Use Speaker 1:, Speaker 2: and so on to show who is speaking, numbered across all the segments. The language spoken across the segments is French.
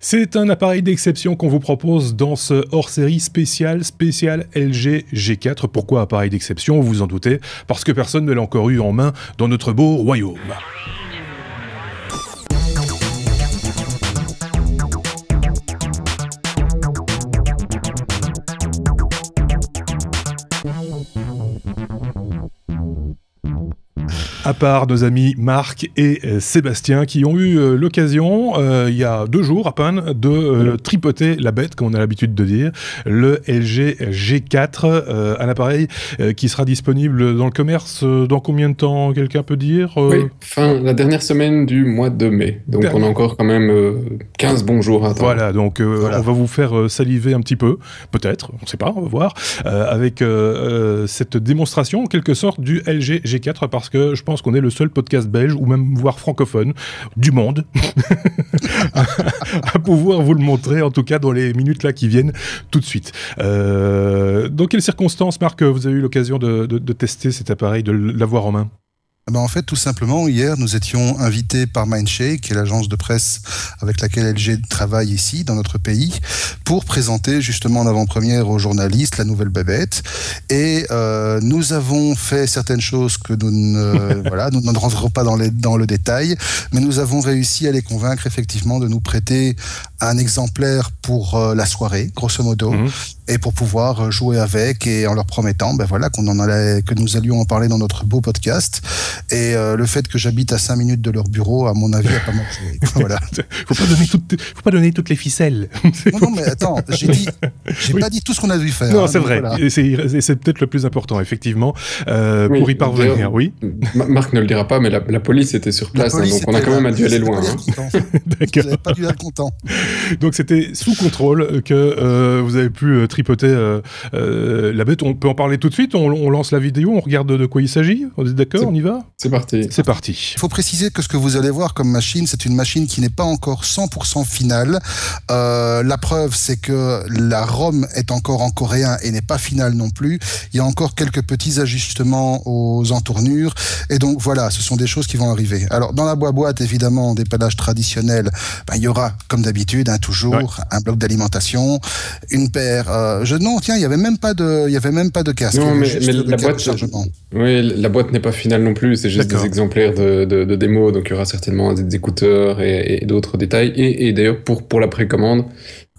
Speaker 1: C'est un appareil d'exception qu'on vous propose dans ce hors-série spécial LG G4. Pourquoi appareil d'exception, vous vous en doutez? Parce que personne ne l'a encore eu en main dans notre beau royaume. À part nos amis Marc et Sébastien qui ont eu l'occasion, il y a 2 jours à peine, de tripoter la bête, comme on a l'habitude de dire, le LG G4, un appareil qui sera disponible dans le commerce dans combien de temps, quelqu'un peut dire
Speaker 2: Oui, la dernière semaine du mois de mai. Donc on a encore quand même 15 bons jours à attendre.
Speaker 1: Voilà, donc on va vous faire saliver un petit peu, peut-être, on ne sait pas, on va voir, avec cette démonstration en quelque sorte du LG G4, parce que je pense qu'on est le seul podcast belge, ou même voire francophone, du monde, à pouvoir vous le montrer, en tout cas dans les minutes là qui viennent tout de suite. Dans quelles circonstances, Marc, vous avez eu l'occasion de tester cet appareil, de l'avoir en main ?
Speaker 3: En fait, tout simplement, hier, nous étions invités par Mindshake, qui est l'agence de presse avec laquelle LG travaille ici, dans notre pays, pour présenter justement en avant-première aux journalistes la nouvelle bébête. Et nous avons fait certaines choses que nous ne rentrerons pas dans le détail, mais nous avons réussi à les convaincre effectivement de nous prêter un exemplaire pour la soirée, grosso modo, et pour pouvoir jouer avec, et en leur promettant que nous allions en parler dans notre beau podcast. Et le fait que j'habite à 5 minutes de leur bureau, à mon avis, a pas mal joué. Voilà.
Speaker 1: Faut pas donner toutes les ficelles.
Speaker 3: Non, mais attends, j'ai pas dit tout ce qu'on a dû faire.
Speaker 1: Non, c'est vrai. Voilà. C'est peut-être le plus important, effectivement, pour y parvenir. Oui.
Speaker 2: Marc ne le dira pas, mais la police était sur place, donc on a quand même dû aller loin.
Speaker 3: D'accord. Vous n'avez pas dû être content.
Speaker 1: Donc c'était sous contrôle que vous avez pu tripoter la bête. On peut en parler tout de suite, on lance la vidéo, on regarde de quoi il s'agit. On est d'accord, on y va ?
Speaker 2: C'est parti.
Speaker 1: C'est parti.
Speaker 3: Il faut préciser que ce que vous allez voir comme machine, c'est une machine qui n'est pas encore 100% finale. La preuve, c'est que la ROM est encore en coréen et n'est pas finale non plus. Il y a encore quelques petits ajustements aux entournures. Et donc voilà, ce sont des choses qui vont arriver. Alors dans la boîte, évidemment, des pédages traditionnels, il y aura, comme d'habitude, toujours un bloc d'alimentation, une paire... il n'y avait même pas de casque.
Speaker 2: Non, mais la boîte... Oui, la boîte n'est pas finale non plus, c'est juste des exemplaires de démo, donc il y aura certainement des écouteurs et d'autres détails. Et d'ailleurs, pour la précommande,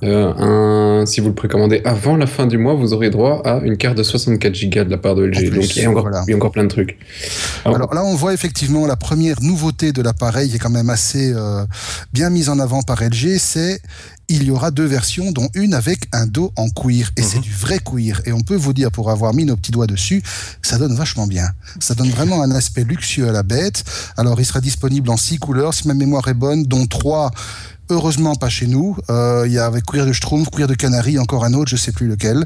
Speaker 2: si vous le précommandez avant la fin du mois, vous aurez droit à une carte de 64 Go de la part de LG. Donc il y a encore plein de trucs.
Speaker 3: Alors là, on voit effectivement la première nouveauté de l'appareil, qui est quand même assez bien mise en avant par LG, c'est il y aura 2 versions, dont une avec un dos en cuir. Et c'est du vrai cuir. Et on peut vous dire, pour avoir mis nos petits doigts dessus, ça donne vachement bien. Ça donne vraiment un aspect luxueux à la bête. Alors, il sera disponible en 6 couleurs, si ma mémoire est bonne, dont 3... Heureusement pas chez nous. Il y a avec cuir de schtroumpf, cuir de canari, encore un autre, je sais plus lequel.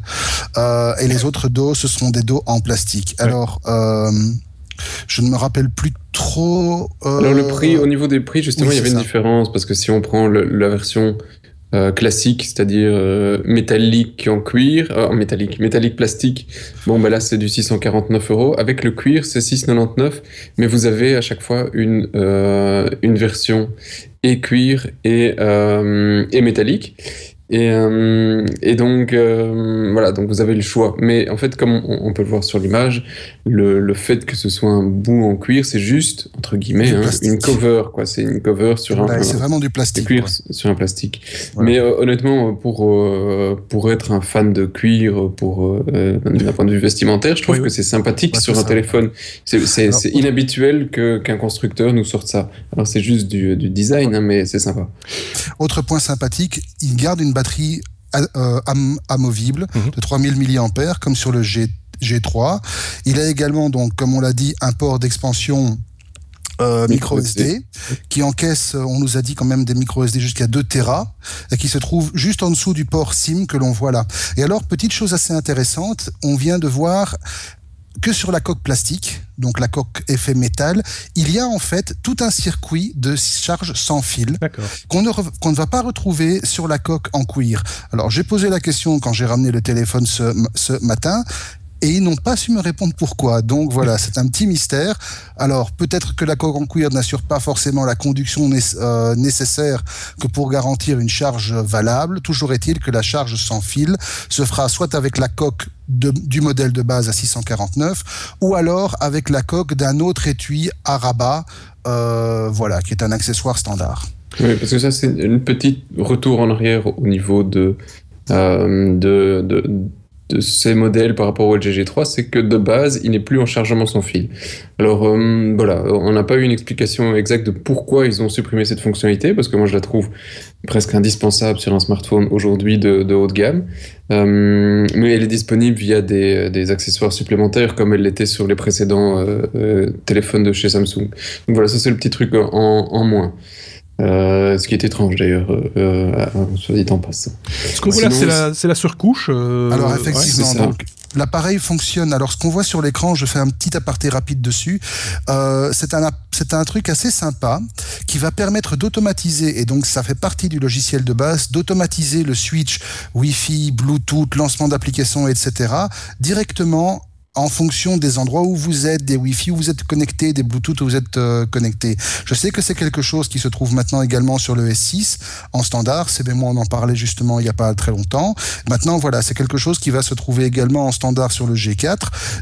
Speaker 3: Et les autres dos, ce sont des dos en plastique. Alors, je ne me rappelle plus trop.
Speaker 2: Alors le prix, au niveau des prix, justement, il y avait une différence, parce que si on prend la version classique, c'est-à-dire métallique en cuir, métallique plastique, là c'est du 649 €. Avec le cuir, c'est 699, mais vous avez à chaque fois une version et cuir et métallique. Et donc donc vous avez le choix. Mais en fait, comme on peut le voir sur l'image, le fait que ce soit un bout en cuir, c'est juste entre guillemets une cover, quoi. C'est une cover sur
Speaker 3: c'est vraiment du plastique.
Speaker 2: Cuir sur un plastique. Voilà. Mais honnêtement, pour être un fan de cuir, d'un point de vue vestimentaire, je trouve que c'est sympathique sur un téléphone. C'est inhabituel qu'un constructeur nous sorte ça. Alors c'est juste du design, mais c'est sympa.
Speaker 3: Autre point sympathique, il garde une batterie amovible de 3000 mAh comme sur le G3. Il a également, donc, comme on l'a dit, un port d'expansion micro SD qui encaisse, on nous a dit quand même, des micro SD jusqu'à 2 Tera et qui se trouve juste en dessous du port SIM que l'on voit là. Et alors, petite chose assez intéressante, on vient de voir que sur la coque plastique, donc la coque effet métal, il y a en fait tout un circuit de charge sans fil qu'on ne va pas retrouver sur la coque en cuir. Alors j'ai posé la question quand j'ai ramené le téléphone ce matin. et ils n'ont pas su me répondre pourquoi. Donc voilà, c'est un petit mystère. Alors peut-être que la coque en cuir n'assure pas forcément la conduction nécessaire que pour garantir une charge valable. Toujours est-il que la charge sans fil se fera soit avec la coque du modèle de base à 649 ou alors avec la coque d'un autre étui à rabat, voilà, qui est un accessoire standard.
Speaker 2: Oui, parce que ça c'est une petite retour en arrière au niveau de ces modèles par rapport au LG G3, c'est que de base, il n'est plus en chargement sans fil. Alors voilà, on n'a pas eu une explication exacte de pourquoi ils ont supprimé cette fonctionnalité, parce que moi je la trouve presque indispensable sur un smartphone aujourd'hui de haut de gamme. Mais elle est disponible via des accessoires supplémentaires comme elle l'était sur les précédents téléphones de chez Samsung. Donc voilà, ça c'est le petit truc en moins. Ce qui est étrange d'ailleurs, soit dit en passant.
Speaker 1: Ce qu'on voit là, c'est la surcouche.
Speaker 3: Alors effectivement,
Speaker 2: ouais,
Speaker 3: donc l'appareil fonctionne. Alors ce qu'on voit sur l'écran, je fais un petit aparté rapide dessus. C'est un truc assez sympa qui va permettre d'automatiser, et donc ça fait partie du logiciel de base, d'automatiser le switch Wi-Fi, Bluetooth, lancement d'applications, etc. directement en fonction des endroits où vous êtes, des Wi-Fi où vous êtes connecté, des Bluetooth où vous êtes connecté. Je sais que c'est quelque chose qui se trouve maintenant également sur le S6 en standard. C'est moi, on en parlait justement il n'y a pas très longtemps. Maintenant, voilà, c'est quelque chose qui va se trouver également en standard sur le G4.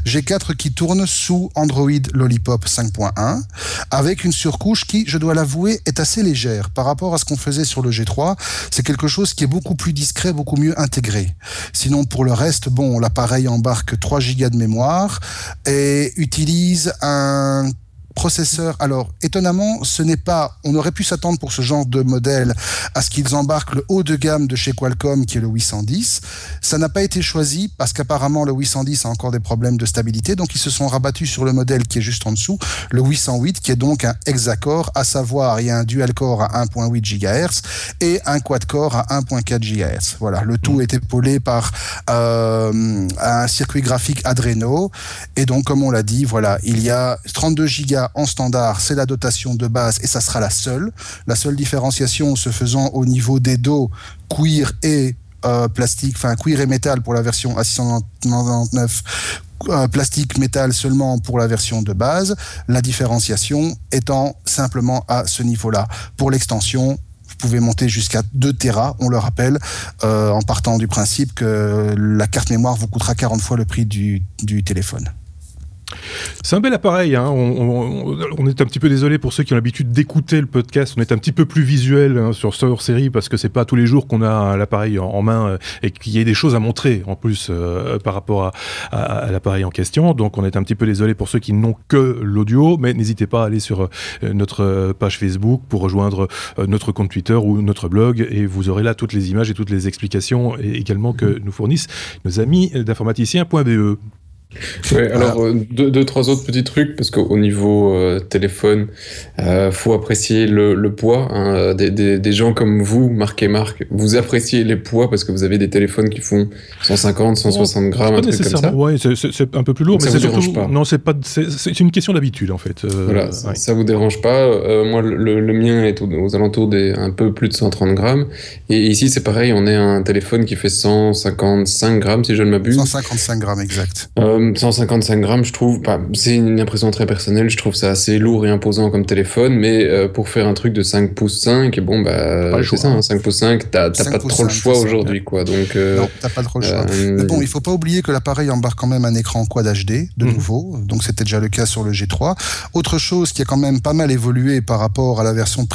Speaker 3: G4 qui tourne sous Android Lollipop 5.1 avec une surcouche qui, je dois l'avouer, est assez légère par rapport à ce qu'on faisait sur le G3. C'est quelque chose qui est beaucoup plus discret, beaucoup mieux intégré. Sinon, pour le reste, bon, l'appareil embarque 3 Go de mémoire et utilise un processeur. Alors, étonnamment, on aurait pu s'attendre pour ce genre de modèle à ce qu'ils embarquent le haut de gamme de chez Qualcomm, qui est le 810. Ça n'a pas été choisi parce qu'apparemment le 810 a encore des problèmes de stabilité, donc ils se sont rabattus sur le modèle qui est juste en dessous, le 808, qui est donc un hexacore, à savoir il y a un dual-core à 1.8 GHz et un quad-core à 1.4 GHz. Voilà, le tout est épaulé par un circuit graphique Adreno, et donc comme on l'a dit, voilà, il y a 32 Go en standard, c'est la dotation de base et ça sera la seule différenciation se faisant au niveau des dos cuir et plastique, enfin cuir et métal pour la version A699, plastique métal seulement pour la version de base, la différenciation étant simplement à ce niveau-là. Pour l'extension, vous pouvez monter jusqu'à 2 Tera, on le rappelle, en partant du principe que la carte mémoire vous coûtera 40 fois le prix du téléphone.
Speaker 1: C'est un bel appareil, hein. On est un petit peu désolé pour ceux qui ont l'habitude d'écouter le podcast, on est un petit peu plus visuel sur ce hors-série parce que c'est pas tous les jours qu'on a l'appareil en main et qu'il y ait des choses à montrer en plus par rapport à l'appareil en question, donc on est un petit peu désolé pour ceux qui n'ont que l'audio, mais n'hésitez pas à aller sur notre page Facebook pour rejoindre notre compte Twitter ou notre blog et vous aurez là toutes les images et toutes les explications et également que nous fournissent nos amis d'informaticien.be.
Speaker 2: Ouais, alors deux, trois autres petits trucs parce qu'au niveau téléphone, faut apprécier le poids. Hein, des gens comme vous, Marc et Marc, vous appréciez les poids parce que vous avez des téléphones qui font 150, 160 grammes, un truc comme ça.
Speaker 1: Ouais, c'est un peu plus lourd, mais c'est surtout pas. Non, c'est une question d'habitude en fait.
Speaker 2: Voilà, ouais. Ça vous dérange pas. Moi, le mien est aux alentours des un peu plus de 130 grammes. Et ici, c'est pareil, on est un téléphone qui fait 155 grammes si je ne m'abuse.
Speaker 3: 155 grammes exact.
Speaker 2: 155 grammes, je trouve, c'est une impression très personnelle, je trouve ça assez lourd et imposant comme téléphone, mais pour faire un truc de 5 pouces 5, bon, c'est ça, hein, 5 pouces 5, t'as pas trop le choix aujourd'hui, quoi. Donc,
Speaker 3: non, t'as pas trop le choix. Mais bon, il faut pas oublier que l'appareil embarque quand même un écran Quad HD, de nouveau, donc c'était déjà le cas sur le G3. Autre chose qui a quand même pas mal évolué par rapport à la version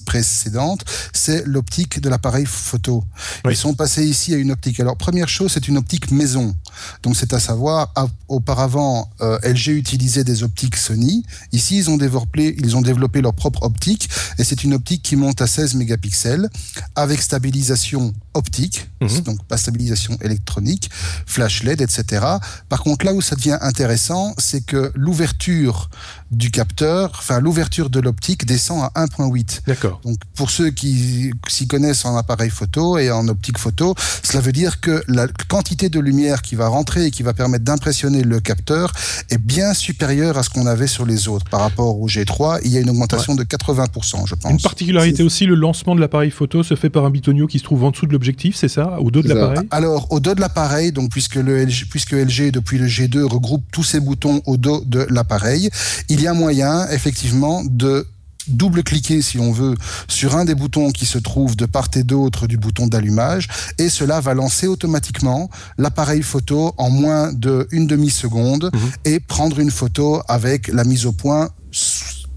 Speaker 3: précédente, c'est l'optique de l'appareil photo. Oui. Ils sont passés ici à une optique. Alors, première chose, c'est une optique maison. Donc, c'est à savoir, auparavant, LG utilisait des optiques Sony. Ici, ils ont développé leur propre optique et c'est une optique qui monte à 16 mégapixels avec stabilisation optique, donc pas stabilisation électronique, flash LED, etc. Par contre, là où ça devient intéressant, c'est que l'ouverture du capteur, enfin l'ouverture de l'optique descend à 1.8.
Speaker 1: D'accord.
Speaker 3: Donc pour ceux qui s'y connaissent en appareil photo et en optique photo, cela veut dire que la quantité de lumière qui va rentrer et qui va permettre d'impressionner positionner le capteur est bien supérieur à ce qu'on avait sur les autres. Par rapport au G3, il y a une augmentation de 80%, je pense.
Speaker 1: Une particularité aussi, le lancement de l'appareil photo se fait par un bitonio qui se trouve en dessous de l'objectif, c'est ça? Au dos de l'appareil?
Speaker 3: Alors, au dos de l'appareil, donc puisque LG, depuis le G2, regroupe tous ses boutons au dos de l'appareil, il y a moyen, effectivement, de double-cliquer, si on veut, sur un des boutons qui se trouve de part et d'autre du bouton d'allumage, et cela va lancer automatiquement l'appareil photo en moins d'une demi-seconde et prendre une photo avec la mise au point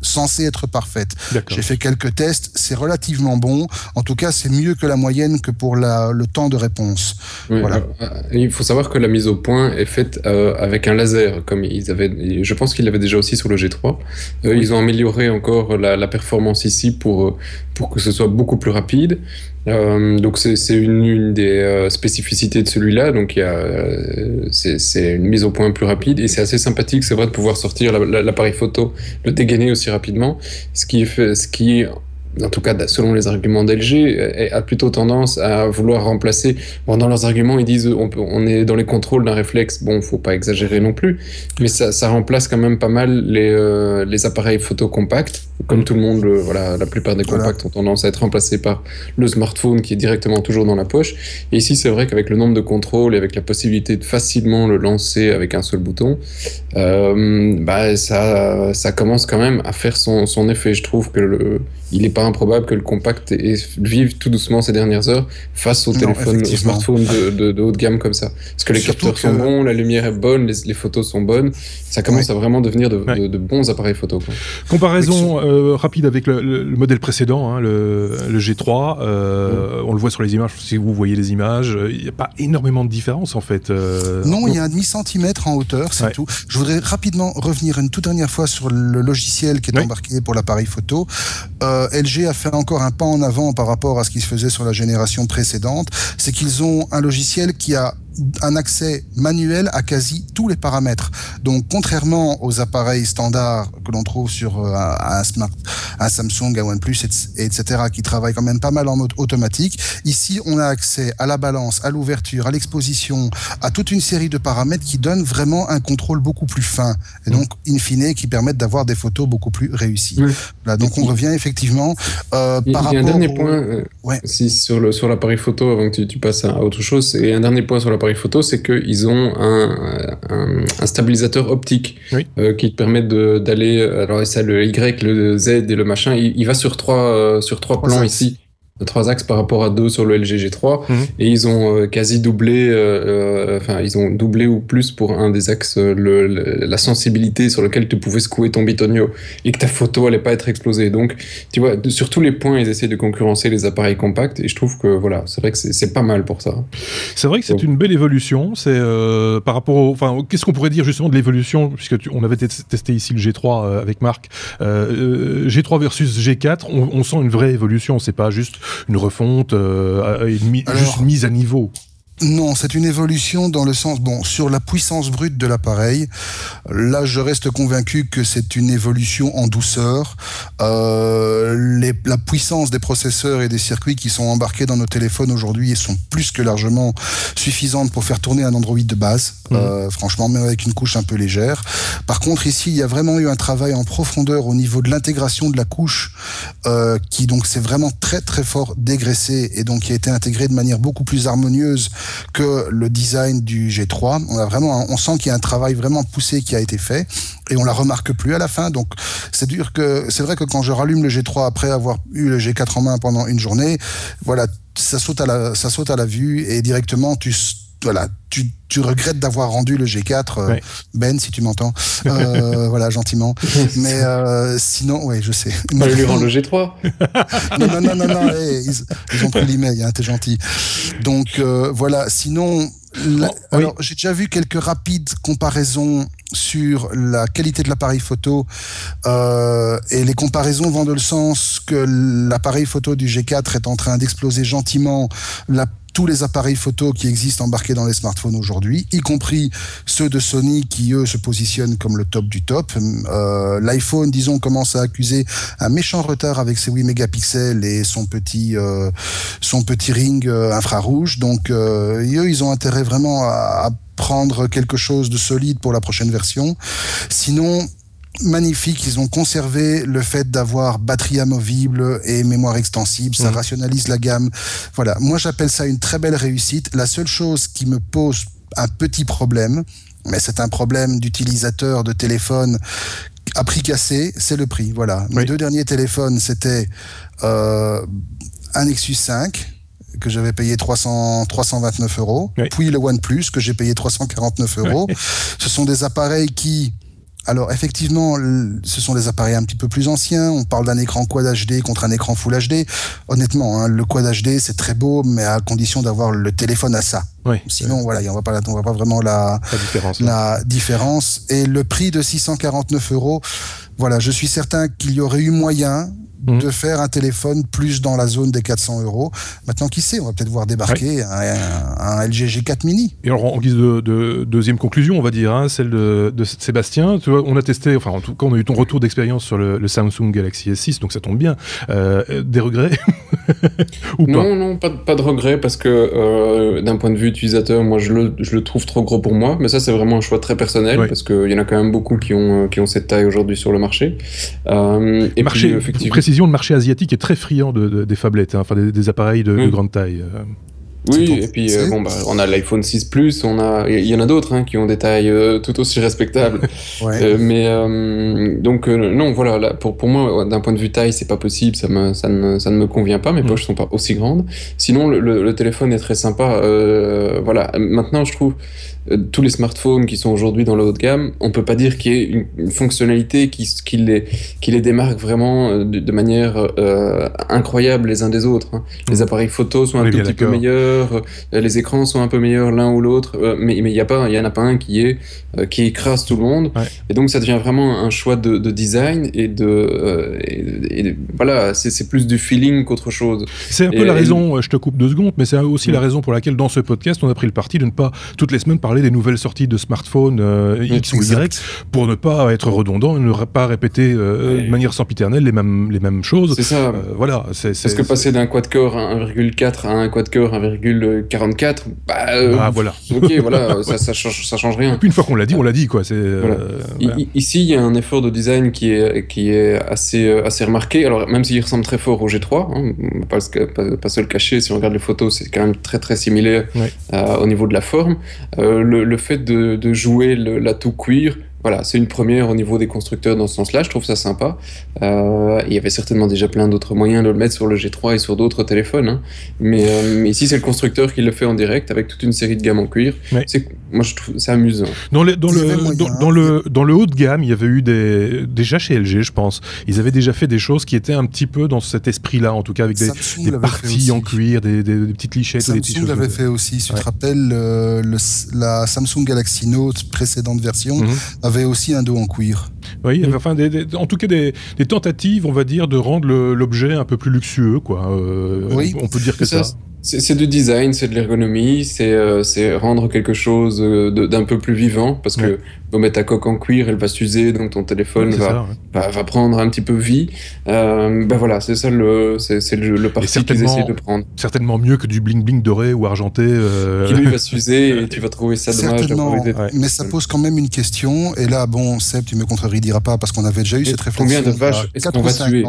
Speaker 3: censée être parfaite. J'ai fait quelques tests, c'est relativement bon. En tout cas, c'est mieux que la moyenne que pour le temps de réponse.
Speaker 2: Oui,
Speaker 3: voilà.
Speaker 2: Il faut savoir que la mise au point est faite avec un laser, comme ils avaient. Je pense qu'ils l'avaient déjà aussi sur le G3. Ils ont amélioré encore la performance ici pour que ce soit beaucoup plus rapide. Donc c'est une des spécificités de celui-là. Donc c'est une mise au point plus rapide et c'est assez sympathique, c'est vrai, de pouvoir sortir l'appareil photo, le dégainer aussi rapidement, ce qui en tout cas selon les arguments d'LG, a plutôt tendance à vouloir remplacer. Bon, dans leurs arguments, ils disent on est dans les contrôles d'un réflexe. Bon, faut pas exagérer non plus, mais ça remplace quand même pas mal les appareils photo compacts. Comme tout le monde, voilà, la plupart des compacts ont tendance à être remplacés par le smartphone qui est directement toujours dans la poche. Et ici, c'est vrai qu'avec le nombre de contrôles et avec la possibilité de facilement le lancer avec un seul bouton, ça commence quand même à faire son effet. Je trouve que il n'est pas improbable que le compact vive tout doucement ces dernières heures face au smartphone de haut de gamme comme ça. Parce que les capteurs sont bons, la lumière est bonne, les photos sont bonnes. Ça commence à vraiment devenir de bons appareils photo, quoi.
Speaker 1: Comparaison rapide avec le modèle précédent, hein, le G3. On le voit sur les images, si vous voyez les images, il n'y a pas énormément de différence en fait.
Speaker 3: Non, il y a un demi-centimètre en hauteur, c'est tout. Je voudrais rapidement revenir une toute dernière fois sur le logiciel qui est embarqué pour l'appareil photo. LG a fait encore un pas en avant par rapport à ce qui se faisait sur la génération précédente. C'est qu'ils ont un logiciel qui a un accès manuel à quasi tous les paramètres. Donc, contrairement aux appareils standards que l'on trouve sur un Samsung, un OnePlus, etc., qui travaillent quand même pas mal en mode automatique, ici, on a accès à la balance, à l'ouverture, à l'exposition, à toute une série de paramètres qui donnent vraiment un contrôle beaucoup plus fin. Et donc, in fine, qui permettent d'avoir des photos beaucoup plus réussies. Là, donc, on revient effectivement par rapport...
Speaker 2: Il y a un dernier point sur l'appareil photo, avant que tu passes à autre chose, et un dernier point sur l'appareil photo, c'est qu'ils ont un stabilisateur optique qui te permet d'aller, alors ça, le Y, le Z et le machin, il va sur trois plans ici. 3 axes par rapport à 2 sur le LG G3 et ils ont quasi doublé, ils ont doublé ou plus pour un des axes la sensibilité sur lequel tu pouvais secouer ton bitonio et que ta photo allait pas être explosée. Donc tu vois, sur tous les points ils essaient de concurrencer les appareils compacts et je trouve que voilà, c'est vrai que c'est pas mal pour ça.
Speaker 1: C'est vrai que c'est une belle évolution. C'est par rapport qu'est-ce qu'on pourrait dire justement de l'évolution, puisque on avait testé ici le G3 avec Marc, G3 versus G4, on sent une vraie évolution, c'est pas juste une refonte, juste une mise à niveau.
Speaker 3: Non, c'est une évolution dans le sens, sur la puissance brute de l'appareil, là je reste convaincu que c'est une évolution en douceur. La puissance des processeurs et des circuits qui sont embarqués dans nos téléphones aujourd'hui sont plus que largement suffisantes pour faire tourner un Android de base, franchement, même avec une couche un peu légère. Par contre, ici, il y a vraiment eu un travail en profondeur au niveau de l'intégration de la couche, qui donc c'est vraiment très très fort dégraissé et donc qui a été intégré de manière beaucoup plus harmonieuse que le design du G3. On sent qu'il y a un travail vraiment poussé qui a été fait et on la remarque plus à la fin. Donc c'est vrai que quand je rallume le G3 après avoir eu le G4 en main pendant une journée, voilà, ça saute à la vue et directement tu regrettes d'avoir rendu le G4, Ben, si tu m'entends, voilà, gentiment. Mais sinon, je sais.
Speaker 2: On lui rend le G3.
Speaker 3: Non, ils ont pris l'email, hein, t'es gentil. Donc, voilà, sinon... Alors, j'ai déjà vu quelques rapides comparaisons sur la qualité de l'appareil photo et les comparaisons vont dans le sens que l'appareil photo du G4 est en train d'exploser gentiment tous les appareils photo qui existent embarqués dans les smartphones aujourd'hui, y compris ceux de Sony qui, eux, se positionnent comme le top du top. L'iPhone, disons, commence à accuser un méchant retard avec ses 8 mégapixels et son petit ring infrarouge. Donc, eux, ils ont intérêt vraiment à prendre quelque chose de solide pour la prochaine version. Sinon, magnifique, ils ont conservé le fait d'avoir batterie amovible et mémoire extensible, ça rationalise la gamme. Voilà, moi j'appelle ça une très belle réussite. La seule chose qui me pose un petit problème, mais c'est un problème d'utilisateur de téléphone à prix cassé, c'est le prix. Voilà, mes 2 derniers téléphones, c'était un Nexus 5 que j'avais payé 329 €, puis le OnePlus que j'ai payé 349 €. Ce sont des appareils qui... Alors effectivement, ce sont des appareils un petit peu plus anciens. On parle d'un écran Quad HD contre un écran Full HD. Honnêtement, hein, le Quad HD c'est très beau, mais à condition d'avoir le téléphone à ça. Sinon, voilà, on voit pas vraiment la différence. Et le prix de 649 €, voilà, je suis certain qu'il y aurait eu moyen de faire un téléphone plus dans la zone des 400 €. Maintenant, qui sait, on va peut-être voir débarquer un LG G4 Mini.
Speaker 1: Et alors, en guise de deuxième conclusion, on va dire, hein, celle de Sébastien, tu vois, on a testé, enfin en tout cas, on a eu ton retour d'expérience sur le Samsung Galaxy S6, donc ça tombe bien. Des regrets ou
Speaker 2: Non, pas de regrets, parce que d'un point de vue utilisateur, moi je le trouve trop gros pour moi, mais ça c'est vraiment un choix très personnel, parce qu'il y en a quand même beaucoup qui ont cette taille aujourd'hui sur le marché.
Speaker 1: Et marché, puis, effectivement, précision, le marché asiatique est très friand des phablettes, hein, enfin des appareils de grande taille.
Speaker 2: Oui, et puis on a l'iPhone 6 Plus, il y en a d'autres hein, qui ont des tailles tout aussi respectables. Non, voilà, là, pour moi, d'un point de vue taille, c'est pas possible, ça ne me convient pas, mes poches sont pas aussi grandes. Sinon, le téléphone est très sympa. Voilà, maintenant, je trouve tous les smartphones qui sont aujourd'hui dans le haut de gamme, on peut pas dire qu'il y ait une fonctionnalité qui les démarque vraiment de manière incroyable les uns des autres. Hein. Les appareils photo sont un tout petit peu meilleurs, les écrans sont un peu meilleurs l'un ou l'autre, mais il y en a pas un qui écrase tout le monde. Et donc ça devient vraiment un choix de design et voilà, c'est plus du feeling qu'autre chose.
Speaker 1: C'est un peu la raison, je te coupe 2 secondes, mais c'est aussi la raison pour laquelle dans ce podcast on a pris le parti de ne pas toutes les semaines parler des nouvelles sorties de smartphones X ou Y, pour ne pas être redondant et ne pas répéter de manière sempiternelle les mêmes choses.
Speaker 2: C'est ça.
Speaker 1: Voilà.
Speaker 2: Parce que passer d'un quad-core à 1,4 à un quad-core 1,44,
Speaker 1: voilà.
Speaker 2: Ok, voilà, ça change rien.
Speaker 1: Et puis une fois qu'on l'a dit, on l'a dit, quoi.
Speaker 2: Ici, il y a un effort de design qui est assez remarqué. Alors, même s'il ressemble très fort au G3, hein, pas se le cacher, si on regarde les photos, c'est quand même très très similaire au niveau de la forme. Le fait de jouer l'atout cuir, voilà, c'est une première au niveau des constructeurs dans ce sens-là, je trouve ça sympa. Il y avait certainement déjà plein d'autres moyens de le mettre sur le G3 et sur d'autres téléphones, hein. Mais ici, c'est le constructeur qui le fait en direct avec toute une série de gammes en cuir. Moi, je trouve ça amusant.
Speaker 1: Dans le haut de gamme, il y avait eu déjà chez LG, je pense, ils avaient déjà fait des choses qui étaient un petit peu dans cet esprit-là, en tout cas avec des parties en cuir, des petites lichettes.
Speaker 3: Samsung l'avait fait aussi, si tu te rappelles, la Samsung Galaxy Note précédente version avait aussi un dos en cuir.
Speaker 1: Oui, enfin, en tout cas des tentatives, on va dire, de rendre l'objet un peu plus luxueux, quoi. On peut dire que ça.
Speaker 2: C'est du design, c'est de l'ergonomie, c'est rendre quelque chose d'un peu plus vivant, parce que vous mettre ta coque en cuir, elle va s'user, donc ton téléphone va prendre un petit peu vie. Voilà, c'est ça le parti qu'ils essayent de prendre.
Speaker 1: Certainement mieux que du bling-bling doré ou argenté.
Speaker 2: Qui lui va s'user et tu vas trouver ça dommage.
Speaker 3: Mais ça pose quand même une question, et là, bon, Seb, tu me contrediras pas, parce qu'on avait déjà eu cette réflexion.
Speaker 2: Combien de vaches est-ce qu'on va tuer?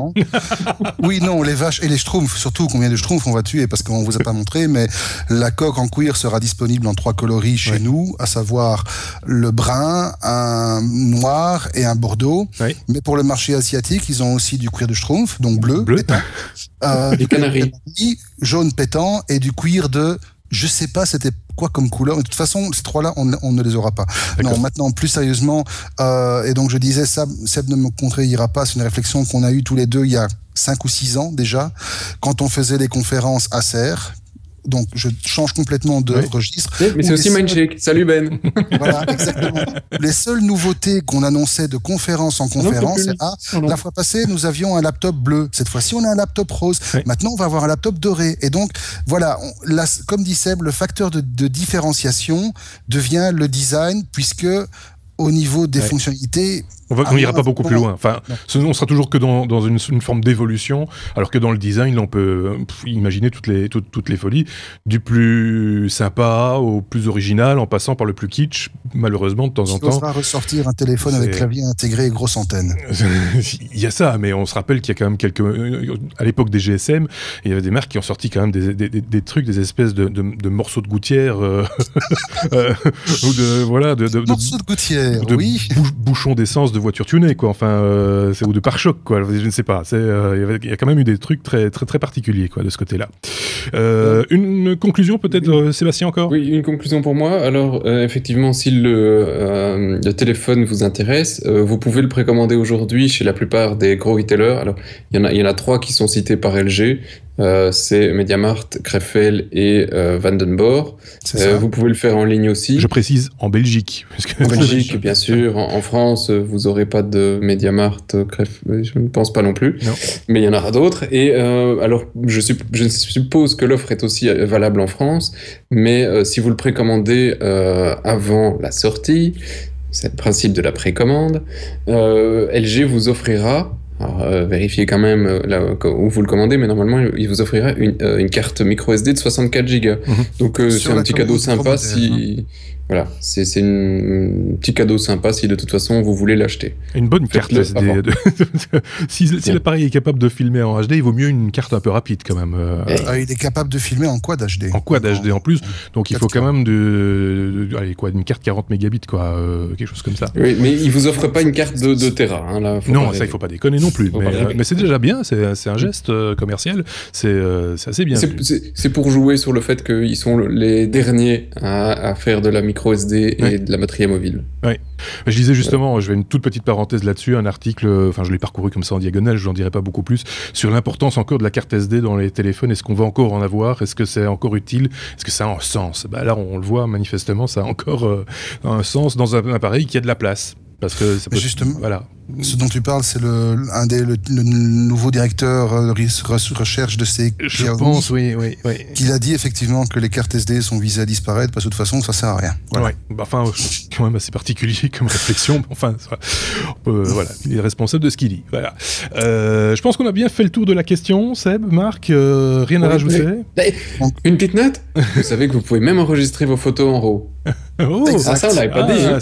Speaker 3: Oui, non, les vaches et les schtroumpfs, surtout, combien de schtroumpfs on va tuer, parce qu'on vous a pas montré, mais la coque en cuir sera disponible en 3 coloris chez nous, à savoir le brun, un noir et un bordeaux. Mais pour le marché asiatique, ils ont aussi du cuir de schtroumpf, donc bleu. Pétant,
Speaker 2: du canari,
Speaker 3: jaune pétant, et du cuir de, je sais pas, c'était quoi comme couleur, mais de toute façon, ces 3-là, on ne les aura pas. Non, maintenant, plus sérieusement, et donc je disais, Seb ne me contredira pas, c'est une réflexion qu'on a eue tous les deux il y a 5 ou 6 ans déjà, quand on faisait les conférences Acer, donc je change complètement de registre.
Speaker 2: Mais c'est aussi Mindshake. Salut Ben.
Speaker 3: Voilà, exactement. Les seules nouveautés qu'on annonçait de conférence en conférence, la fois passée, nous avions un laptop bleu. Cette fois-ci, on a un laptop rose. Maintenant, on va avoir un laptop doré. Et donc, voilà, comme dit Seb, le facteur de différenciation devient le design, puisque au niveau des fonctionnalités...
Speaker 1: On n'ira pas beaucoup plus loin. Enfin, on sera toujours que dans une forme d'évolution, alors que dans le design, on peut imaginer toutes les folies, du plus sympa au plus original, en passant par le plus kitsch, malheureusement, de temps en temps.
Speaker 3: On va ressortir un téléphone avec clavier intégré et grosse antenne.
Speaker 1: Il y a ça, mais on se rappelle qu'il y a quand même à l'époque des GSM, il y avait des marques qui ont sorti quand même des trucs, des espèces de morceaux de gouttière, ou de
Speaker 3: morceaux de gouttière,
Speaker 1: bouchons d'essence de voiture tunée, quoi. Enfin, ou de pare-choc, quoi. Je ne sais pas. Il y a quand même eu des trucs très, très, très particuliers, quoi, de ce côté-là. Une conclusion, peut-être, Sébastien, encore ?
Speaker 2: Oui, une conclusion pour moi. Alors, effectivement, si le téléphone vous intéresse, vous pouvez le précommander aujourd'hui chez la plupart des gros retailers. Alors, il y en a 3 qui sont cités par LG. C'est MediaMarkt, Krefeld et Vandenborg. Vous pouvez le faire en ligne aussi.
Speaker 1: Je précise, en Belgique.
Speaker 2: En Belgique, bien sûr. En France, vous n'aurez pas de MediaMarkt, Krefeld, je ne pense pas non plus.
Speaker 1: Non.
Speaker 2: Mais il y en aura d'autres. Et alors, je suppose que l'offre est aussi valable en France. Mais si vous le précommandez avant la sortie, c'est le principe de la précommande, LG vous offrira... Alors, vérifiez quand même là où vous le commandez, mais normalement, il vous offrira une carte micro SD de 64 Go. Donc, c'est un petit cadeau sympa si... Voilà, c'est un petit cadeau sympa si de toute façon vous voulez l'acheter.
Speaker 1: Une bonne carte SD. Si l'appareil est capable de filmer en HD, il vaut mieux une carte un peu rapide quand même.
Speaker 3: Il est capable de filmer en quad HD.
Speaker 1: En quad HD en plus, donc il faut quand même une carte 40 mégabits, quoi, quelque chose comme ça.
Speaker 2: Oui, mais il vous offre pas une carte de Tera. Hein, là,
Speaker 1: non, ça il faut pas déconner non plus. Mais c'est déjà bien, c'est un geste commercial, c'est assez bien.
Speaker 2: C'est pour jouer sur le fait qu'ils sont les derniers à faire de la micro SD et de la batterie mobile.
Speaker 1: Oui. Je disais justement, je vais une toute petite parenthèse là-dessus, un article, enfin je l'ai parcouru comme ça en diagonale, je n'en dirai pas beaucoup plus, sur l'importance encore de la carte SD dans les téléphones. Est-ce qu'on va encore en avoir ? Est-ce que c'est encore utile ? Est-ce que ça a un sens ? Là, on le voit manifestement, ça a encore un sens dans un appareil qui a de la place. Parce que ça peut...
Speaker 3: Justement,
Speaker 1: voilà.
Speaker 3: Ce dont tu parles, c'est le nouveau directeur recherche de ces
Speaker 1: Je pense, oui.
Speaker 3: Qu'il a dit effectivement que les cartes SD sont visées à disparaître parce que de toute façon, ça sert à rien.
Speaker 1: Voilà. Ouais. Enfin, quand même assez particulier comme réflexion. Enfin, voilà, il est responsable de ce qu'il dit. Voilà. Je pense qu'on a bien fait le tour de la question. Seb, Marc, rien à rajouter.
Speaker 2: Une petite note. Vous savez que vous pouvez même enregistrer vos photos en RAW.
Speaker 3: Oh,
Speaker 2: ça, on l'avait pas dit. Hein.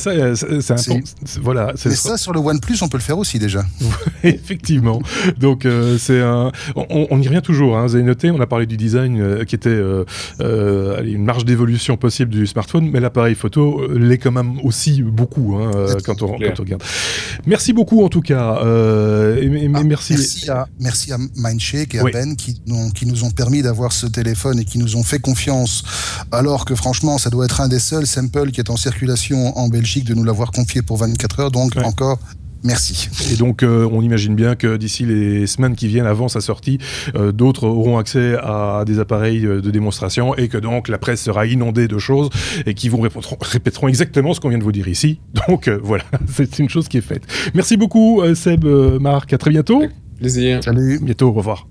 Speaker 3: Voilà. Mais ça, sur le OnePlus, on peut le faire aussi déjà.
Speaker 1: Effectivement. Donc, on y revient toujours. Hein. Vous avez noté, on a parlé du design qui était une marge d'évolution possible du smartphone, mais l'appareil photo l'est quand même aussi beaucoup quand on regarde. Merci beaucoup en tout cas.
Speaker 3: Merci à Mindshake et à Ben qui nous ont permis d'avoir ce téléphone et qui nous ont fait confiance, alors que franchement, ça doit être un des seuls samples qui est en circulation en Belgique de nous l'avoir confié pour 24 heures. Donc encore merci.
Speaker 1: Et donc, on imagine bien que d'ici les semaines qui viennent avant sa sortie, d'autres auront accès à des appareils de démonstration et que donc la presse sera inondée de choses et qui répéteront exactement ce qu'on vient de vous dire ici. Donc, voilà, c'est une chose qui est faite. Merci beaucoup, Seb, Marc. À très bientôt.
Speaker 2: Plaisir.
Speaker 3: Salut.
Speaker 1: Bientôt, au revoir.